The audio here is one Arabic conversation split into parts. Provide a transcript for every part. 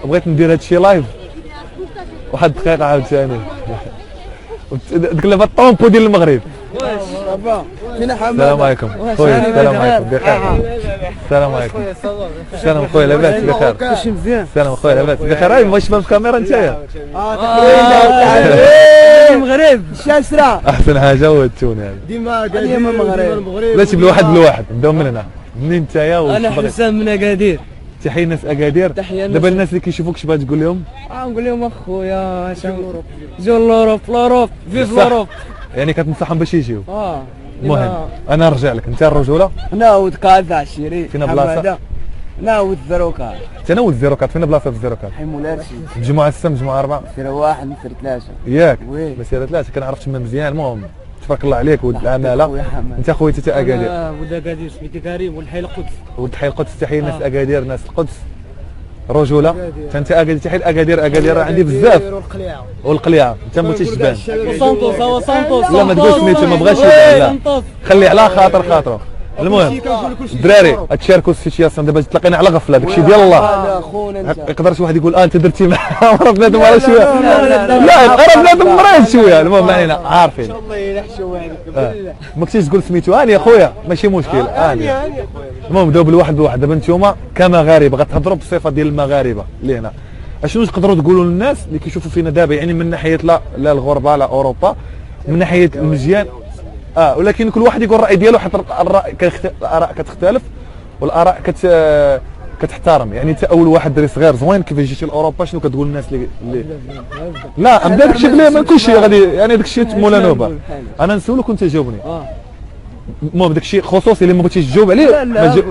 بغيت ندير هذا الشيء لايف واحد الدقيقه عاوتاني ديك الطومبو ديال المغرب. السلام عليكم خويا. السلام عليكم بخير. السلام عليكم. السلام خويا لاباس بخير. السلام خويا لاباس بخير. راهي بغيتش تبان في الكاميرا نتايا. المغرب الشاسره احسن حاجه هو التون هذا ديما المغرب. بلاتي بالواحد نبداو من هنا. منين نتايا؟ انا حسام من اكادير. تحية الناس اكادير. دابا الناس اللي كيشوفوك اش باغي تقول لهم؟ نقول لهم اخويا جو لوروب فيف لوروب. يعني كتنصحهم باش يجيو. المهم انا نرجع لك انت الرجوله. ناود كازا عشيري فين بلاصه؟ ناود الزروكات. تناود الزيروكات فين بلاصه الزيروكات؟ حي مولاتشي. مجموعه 6 مجموعه 4 مسيره 1 مسيره 3 ياك مسيره 3 كنعرف تما مزيان. المهم تبارك الله عليك ولد العماله. انت خويا تا اكادير. ولد اكادير سميتي كريم ولد حي القدس. ولد حي القدس. تحيه الناس اكادير ناس القدس رجوله. انت اكادير تحيه اكادير عندي بزاف والقليعه انت ما بغيتيش تبان. وسانتوس هو سانتوس. لا ما تقولش سميتو ما بغاش يبان. لا خلي على خاطره. المهم الدراري تشاركوا السيتياسيون دابا تلاقينا على غفله داكشي ديال الله. يقدر شي واحد يقول انت درتي معاه راه بنادم راه شويه. لا راه بنادم مريض شويه. المهم علينا عارفين. ان شاء الله يلحشوا عليك. ما كنتيش تقول سميتو هاني يا خويا ماشي مشكل هاني. المهم بداو بالواحد دابا نتوما كمغاربه غتهضروا بالصفه ديال المغاربه اللي هنا. اشنو تقدروا تقولوا للناس اللي كيشوفوا فينا دابا يعني من ناحيه لا الغربه لا اوروبا من ناحيه المزيان ولكن كل واحد يقول الراي ديالو حيت الاراء كتختلف والاراء كتحترم. يعني انت اول واحد دري صغير زوين كيفاش جيتي لاوروبا شنو كتقول للناس اللي لا ابدا داكشي بلي ما كلشي غادي يعني داكشي مولا نوبه. انا نسولك وانت جاوبني. المهم داكشي خصوصي اللي ما بغيتيش تجاوب عليه. لا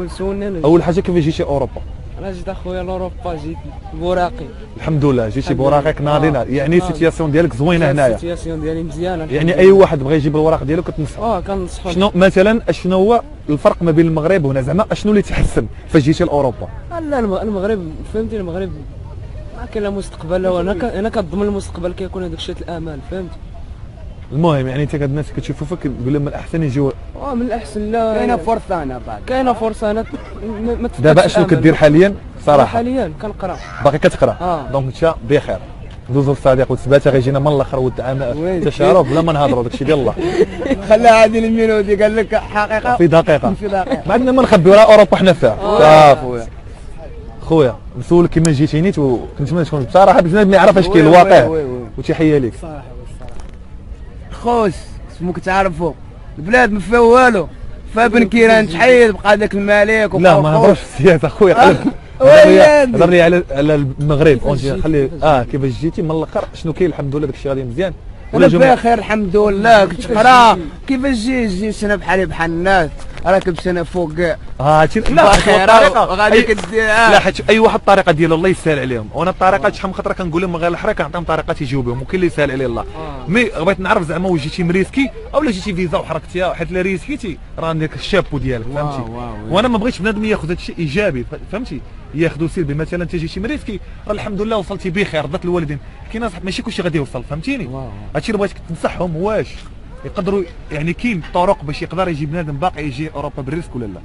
اول حاجه كيفاش جيتي اوروبا؟ انا جيت اخويا لاوروبا جيت بوراقي. الحمد لله جيتي بوراقك ناضينا. يعني السيتياسيون ديالك زوينه هنايا. السيتياسيون ديالي مزيانه. يعني اي واحد بغى يجيب الوراق ديالو كتنصحو. كنصحو. شنو مثلا شنو هو الفرق ما بين المغرب وهنا زعما شنو اللي تحسن فاش جيتي لاوروبا؟ لا المغرب فهمتي المغرب ما كاين لا مستقبل. انا كنضمن المستقبل كيكون هذاك الشيء الامال فهمت. المهم يعني انت الناس كتشوفوا فيك تقول لهم من الاحسن يجيو. من الاحسن. لا كاينه فرصه انا بعد كاينه فرصه انا ما تفكرش. دابا شنو كدير حاليا صراحه؟ حاليا كنقرا. باقي كتقرا. دونك انت بخير. ندوزو للصديق والسباته غيجينا من الاخر التشارب بلا ما نهضروا داكشي ديال الله. خليها عادي الميلودي قال لك حقيقه في دقيقه ما عندنا ما نخبيو راه اوروبا حنا فيها. صافي خويا نسولك كيما جيتي نيت وكنتمنى تكون بصراحه بزاف ما يعرف اش كاين الواقع وتحيه ليك. خوش اسمك تعرفوا البلاد ما فيها والو. فيها بن كيران تحيد بقى داك الملك. لا ما نهضرش في السياسه خويا. هضر لي على المغرب خلي كيفاش جيتي من الاخر شنو كاين؟ الحمد لله داكشي غادي مزيان ولا بخير الحمد لله. كنت قرا كيفاش جيت انا بحالي بحال الناس راكب انا فوق كاع. هادشي لا بخير غادي كدير. لا حيت اي واحد الطريقه ديالو الله يسهل عليهم. وانا الطريقه شحال من خطره كنقول لهم غير الحريق كنعطيهم طريقه تيجيو بهم وكاين اللي يسهل عليه الله. مي بغيت نعرف زعما واش جيتي مريسكي اولا جيتي فيزا وحركتيها حيت لا ريسكيتي راه عندك الشابو ديالك فهمتي. وانا ما بغيتش بنادم ياخذ هذا الشيء ايجابي فهمتي ياخذوا سلبي. مثلا انت جيتي مريسكي راه الحمد لله وصلتي بخير رضات الوالدين. كاين ناس ماشي كلشي غادي يوصل فهمتيني. هادشي اللي بغيتك تنصحهم واش يقدروا يعني كاين طرق باش يقدر يجي بنادم باقي يجي اوروبا بالريسك ولا لا؟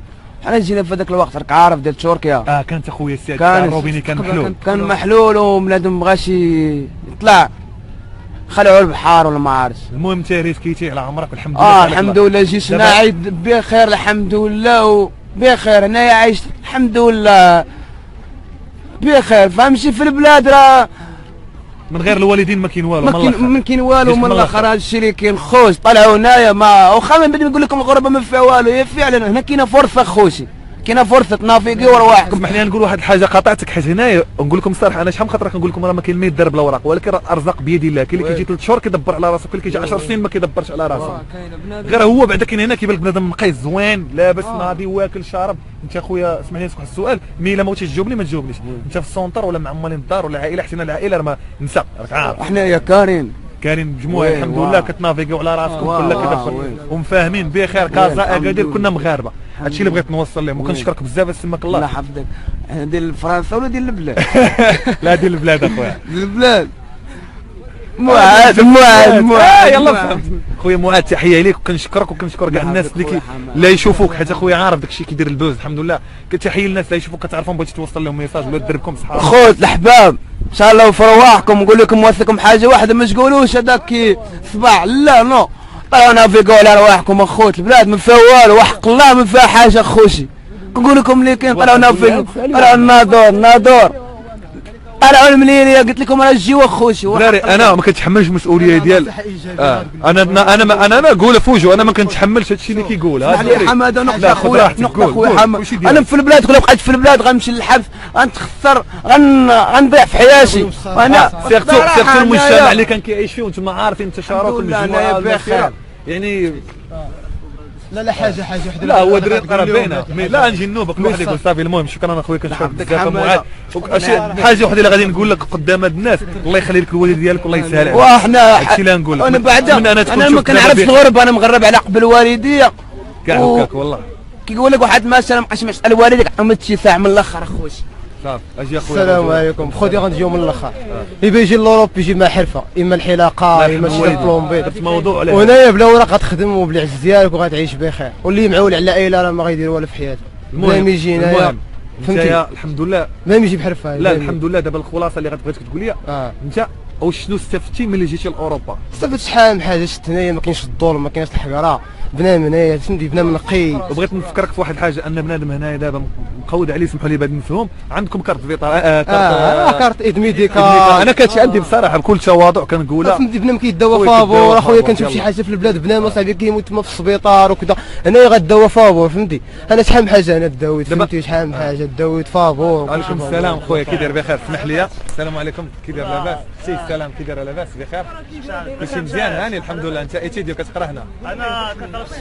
حنا جينا في هذاك الوقت راك عارف ديال تركيا. كانت اخويا السيد تاع روبيني كان محلول. كان محلول وبنادم بغاش يطلع خلعوا البحر ولا ما عارفش. المهم انت ريسكيتي على عمرك والحمد لله. الحمد لله جيت هنا عايد بخير الحمد لله وبخير هنايا عايش الحمد لله بخير فهمتي. في البلاد راه من غير الوالدين ما كاين والو. ما كاين والو من الاخر. هذا الشيء اللي كاين خوش طلعوا هنايا ما واخا من بعد نقول لكم الغربه ما فيها والو. هي فعلا هنا كاينه فرصه خوشي كاينه فرصه تنافيقي ورواحك. اسمح لي نقول واحد الحاجه قاطعتك حيت هنايا نقول لكم الصراحه انا شحال من خطره كنقول لكم راه ما كاين ما يدار بلا اوراق ولكن راه الارزاق بيد الله. كاين اللي كيجي 3 شهور كيدبر على راسو كاين اللي كيجي 10 سنين ما كيدبرش على راسو. غير هو بعدا كاين هنا كيبان لك بنادم نقي زوين لاباس ناضي واكل شارب. انت اخويا اسمح لي نسقط السؤال مي الا ما بغيتيش تجاوبني ما تجاوبنيش. انت في السونتر ولا مع مالين الدار ولا عائله حتى العائله راه ما نسى راك عارف. احنا يا كارين مجموعه الحمد لله كتنافيقيو على راسكم كلها كدبر ومفاهمين بخير. كازا اكادير كنا مغاربه. هادشي اللي بغيت نوصل لهم وكنشكرك بزاف سماك الله. الله يحفظك. ديال فرنسا ولا ديال البلاد؟ لا ديال البلاد اخويا. ديال البلاد. معاد يلا فهمت. خويا معاد تحيه ليك وكنشكرك وكنشكر كاع الناس اللي يشوفوك، حيت اخويا عارف داكشي كيدير البوز الحمد لله. كتحيه للناس اللي يشوفوك كتعرفهم بغيتي توصل لهم ميساج ولا دربكم صحاب خوت الحباب ان شاء الله في رواحكم. نقول لكم موثقكم حاجه واحده، ما تقولوش هذاك صباح لا نو طلعونا في قول على رواحكم اخوت. البلاد ما فيها والو وحق الله ما فيها حاجه خوشي. نقول لكم اللي كاين طلعونا في طلعوا الناظور طلعوا المليليه. قلت لكم راه الجيوه خوشي دراري. انا ما كنتحملش المسؤوليه ديال انا نقول فوجو، انا ما كنتحملش هادشي اللي كيقول. اسمح لي حماده نقطه خويا نقطه خويا حماده. انا في البلاد كل بقيت في البلاد غنمشي للحبس غنتخسر غنضيع في حياتي. وانا سيرتو المجتمع اللي كان كيعيش فيه وانتم عارفين انتشارات الجوع يعني لا حاجه وحده. لا هو دري قرب بينا لا نجي نوبك كل واحد يقول صافي. المهم شكرا اخويا كنشكرك بزاف معاك. حاجه وحده اللي غادي نقول لك قدام هاد الناس، الله يخلي لك الوالد ديالك والله يسهل عليك. وحنا هادشي اللي نقول لك. انا بعدا انا ما كنعرفش الغرب، انا مغرب على قبل والديا كاع هكاك والله. كيقول لك واحد مثلا مابقاش مسال والديك عملت شي ساعه من الاخر اخويا. صافي اجي اخويا. السلام عليكم خوتي. غنجيو من الاخر اللي بيجي لوروب يجي مع حرفه، اما الحلاقه اما شي بلومبي. درت موضوع عليه وهنايا بلا وراق غتخدم وبالعز ديالك وغتعيش بخير، واللي معول على عائله راه ما غيدير والو في حياته. المهم يجي هنايا فهمتي الحمد لله ما يجي بحرفه. لا الحمد لله. دابا الخلاصه اللي غتبغيك تقول لي انت او شنو استفدتي ملي جيتي لاوروبا؟ استفدت شحال من حاجه. شفت هنايا ما كاينش الظلم، ما كاينش الحقره، بنادم هنايا فهمتي بنادم نقي. وبغيت نفكرك في واحد الحاجه، ان بنادم هنايا دابا مقود عليه، سمحوا لي بعد نفهم، عندكم كارت فيطار كارت ايد ميديكال. انا كانت عندي بصراحه بكل تواضع كنقولها. فهمتي بنادم كيداوى فابور. اخويا كنشوف شي حاجه في البلاد بنادم اصاحبي كيموت تما في السبيطار وكذا، هنايا غداوى فابور فهمتي. انا شحال من حاجه انا داويت فهمتي، شحال من حاجه داويت فابور. وعليكم السلام خويا كي داير بخير؟ اسمح لي. السلام عليكم كي داير لاباس؟ سي السلام كي داير لاباس بخير؟ كلشي مزيان هاني الحمد لله. انت ايتيديو كتقرا هنا؟ انا كنقرا في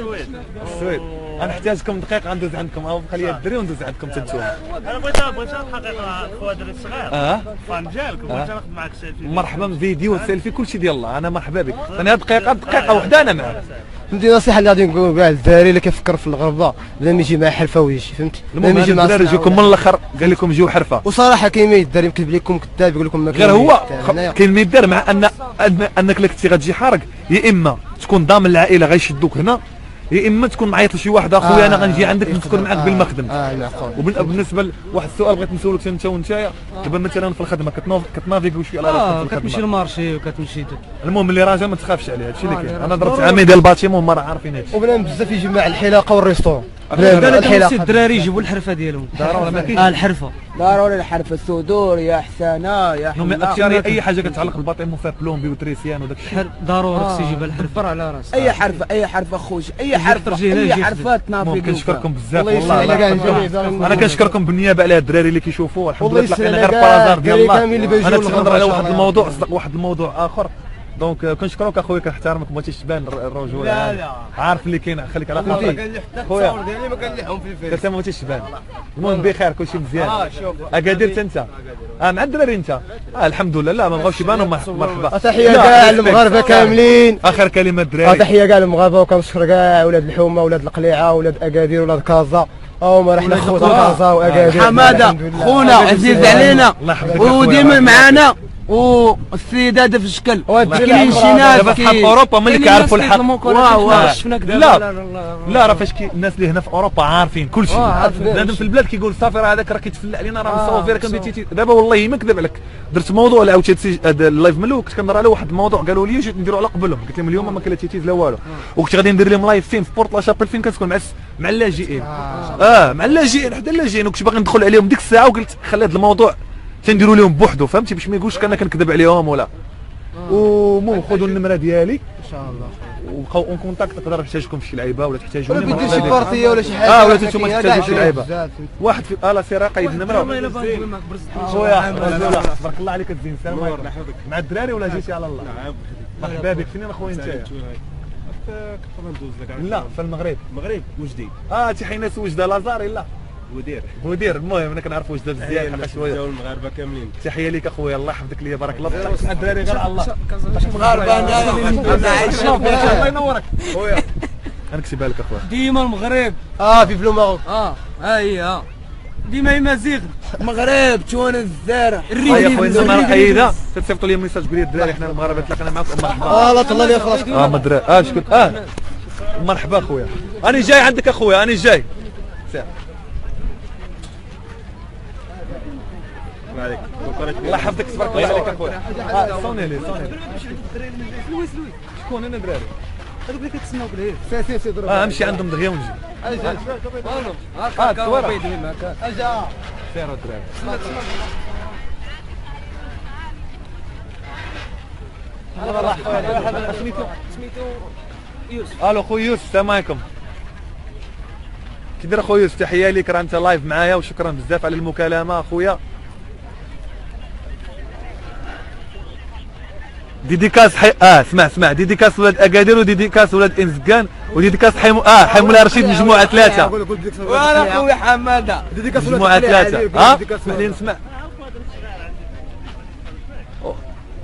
السويد. غنحتاجكم دقيقه غندوز عندكم او خليها الدري وندوز عندكم حتى نتوما. انا بغيت الحقيقه خويا دري الصغير فان ديالك بغيت ناخذ معك سيلفي. مرحبا فيديو سيلفي كلشي ديال الله. انا مرحبا بك. انا دقيقه وحده انا معك. فهمتي نصيحه اللي غادي نقول كاع الدراري اللي كيفكر في الغربه بلا ما يجي مع حرفه ويجي فهمتي. المهم يجي مع الدراري يجيكم من الاخر قال لكم جيو حرفه. وصراحه كاين ما يدار يمكن لكم كذاب يقول لكم ما غير هو كاين ما يدار مع انك لك كنتي غتجي حارق، يا اما تكون ضامن العائله غيشدوك هنا، يا اما تكون معيط لشي واحد اخويا انا غنجي عندك نسكن معك بين ما خدمت. وبالنسبه لواحد السؤال بغيت نسولك انت وانتيا، دابا مثلا في الخدمه كتنافيكو شي على راسك كتمشي للمارشي وكتمشي. المهم اللي راجل ما تخافش عليه، هادشي اللي كاين. انا ضربت عامي ديال الباتيمون هما راه عارفين هادشي. وبنادم بزاف يجي مع الحلاقه والريستورون. الحلاقه الدراري يجيبوا الحرفه ديالهم. ضروري ما كاينش الحرفه ضروري الحرفه. السدور يا حسانه يا حمله. اي حاجه كتعلق بالباتيمون فيها بلومبي وتريسيان وداك الشيء ضروري خص يجيب الحرفه على راسك. اي حرفه خوشي اي حرفه تنافي. كنشكركم بزاف والله. انا كنشكركم بالنيابه على الدراري اللي كيشوفوا. الحمد لله تلاقينا غير بازار ديال الله. انا تنهضر على واحد الموضوع صدق واحد الموضوع اخر. دونك كنشكروك اخويا كنحترمك ما بغيتيش تبان الرجوله. لا عارف اللي كاين خليك على خاطرك خويا. التصاور ديالي ما كنلحهم في الفيس. انت ما بغيتيش تبان. المهم بخير كلشي مزيان. شوف اكادير انت مع الدراري انت الحمد لله. لا ما بغاوش يبانوا. مرحبا. تحيه كاع المغاربه كاملين. اخر كلمه الدراري. تحيه كاع المغاربه وكنشكر كاع ولاد الحومه ولاد القليعه ولاد اكادير ولاد كازا. هما رحنا خوت كازا واكادير. حماده خونا عزيز علينا وديما معنا والسيدات في الشكل. كاين شي ناس دابا في اوروبا ملي كيعرفوا الحق. لا لا راه فاش الناس اللي هنا في اوروبا عارفين كل شيء. بنادم في البلاد كيقول صافي راه هذاك راه كيتفلع علينا راه مصور راه كنبيتي. دابا والله ما نكذب عليك درت موضوع اللي عاوتاني هذا اللايف ملي كنت كنهضر على واحد الموضوع قالوا لي جيت نديرو على قبلهم. قلت لهم اليوم ما كاين لا تيتيز لا والو. وكنت غادي ندير لهم لايف فين في بورت لا شابيل فين كتكون مع اللاجئين. مع اللاجئين حدا اللاجئين. وكنت باغي ندخل عليهم ديك الساعه وقلت خلي هذا الموضوع تنديروا لهم بوحدو فهمتي باش ما يقولش انا كنكذب عليهم ولا. ومهم خذوا النمره ديالي ان شاء الله وبقاو اون كونتاكت. تقدر تحتاجكم في شي لعيبه ولا تحتاجوني ولا بدي شي بارتيه ولا شي حاجه. ولا نتوما تحتاجوا شي لعيبه. واحد في سير قيد النمره خويا. تبارك الله عليك الزين. السلام عليكم. مع الدراري ولا جيتي على الله؟ مرحبا بك. فين اخويا انت؟ كنت ندوز لك. لا في المغرب. المغرب وجدي. تحينا وجده لازار لا بودير. المهم انا كنعرف وجده مزيان حقا شويه. المغاربه كاملين. تحيه ليك اخويا الله يحفظك ليا بارك الله فيك. مع الدراري غير على الله. مغاربه انا عايشين الله ينورك خويا. غنكتبها لك اخويا. ديما المغرب في بلو ماروك. هي ديما يمازيغ المغرب تونس الجزائر يا خويا انتم راه ايدا تصيفطوا لي ميساج قول لي الدراري حنا المغاربه تلاقينا معكم مرحبا. لا طلع لي خلاص. ما الدراري شكون مرحبا خويا راني جاي عندك اخويا راني جاي. سير عليك الله يحفظك تبارك الله عليك اخويا. صوني لي لويس شكون انا دراري هذوك اللي كتسناو بالهير سي ضرب. امشي عندهم دغيا ونجي. هاكا سيروا الدراري. سميتو يوسف. الو خويا يوسف السلام عليكم. كي داير خويا يوسف تحيه ليك راه انت لايف معايا وشكرا بزاف على المكالمه اخويا. ديديكاس اسمع ديديكاس ولاد اكادير وديديكاس ولاد انزكان وديديكاس حي مولاي رشيد مجموعه ثلاثه. وانا خويا حماده مجموعه ثلاثه. اسمح لي نسمع.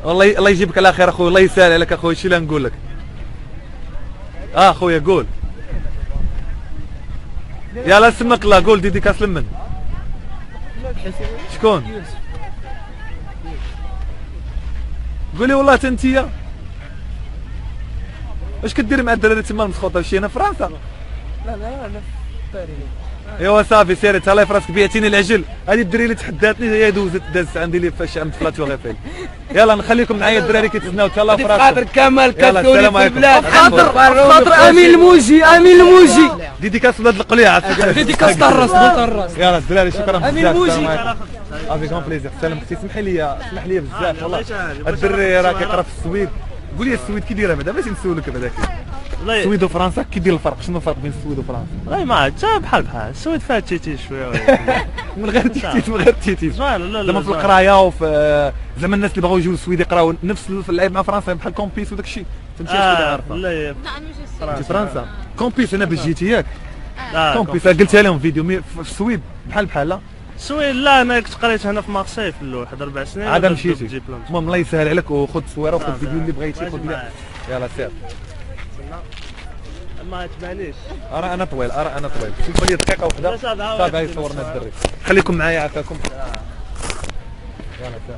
والله الله يجيبك على خير اخويا الله يسهل عليك اخويا شي اللي نقول لك. خويا قول. يلا سمك الله قول ديديكاس لمن شكون؟ قولي والله تنتيا اش كدير مع الدراري تما المسخوطه شي هنا في فرنسا؟ لا انا في باريس. ايوا صافي سيري تهلاي في راسك بيعتيني العجل. هذه الدري اللي تحداتني هي دازت عندي لي فاش عملت فلاتو غير. يلا نخليكم معايا الدراري كيتسناو تهلاو في راسكم. خاطر كمال كاتولي في البلاد خاطر امين الموجي ديديكاس ولاد القليعه. ديديكاس طراس طراس. يلا الدراري شكرا بزاف. امين الموجي. افيك كون بليزير. سلام اختي اسمح لي بزاف والله. الدري راه كيقرا في السويد. قول لي السويد كي دايره بعدا باش نسولك بعدا السويد وفرنسا كي داير الفرق شنو الفرق بين السويد وفرنسا؟ والله ما عرفت بحال السويد فيها تيتي شويه من غير تيتيت لا زعما في القرايه وفي زعما الناس اللي بغاو يجيو للسويد يقراو نفس اللعب مع فرنسا بحال كومبيس وداك الشيء تمشي شويه عارفه. لا فرنسا كومبيس انا باش جيتي ياك كومبيس قلتها لهم فيديو في السويد بحال لا السويد لا انا كنت قريت هنا في مارسي في واحد 4 سنين عاد مشيتي. المهم الله يسهل عليك وخذ تصويره وخذ فيديو اللي بغيتي خذ لي. يلا سير ما تبانيش انا طويل شوف لي دقيقه واحده صافي هاي صورنا الدري. خليكم معايا عافاكم. يلا سير.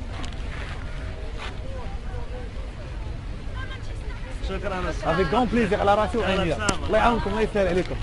شكرا افيك كون بليزير على راسي وعينيا. الله يعاونكم الله يسهل عليكم.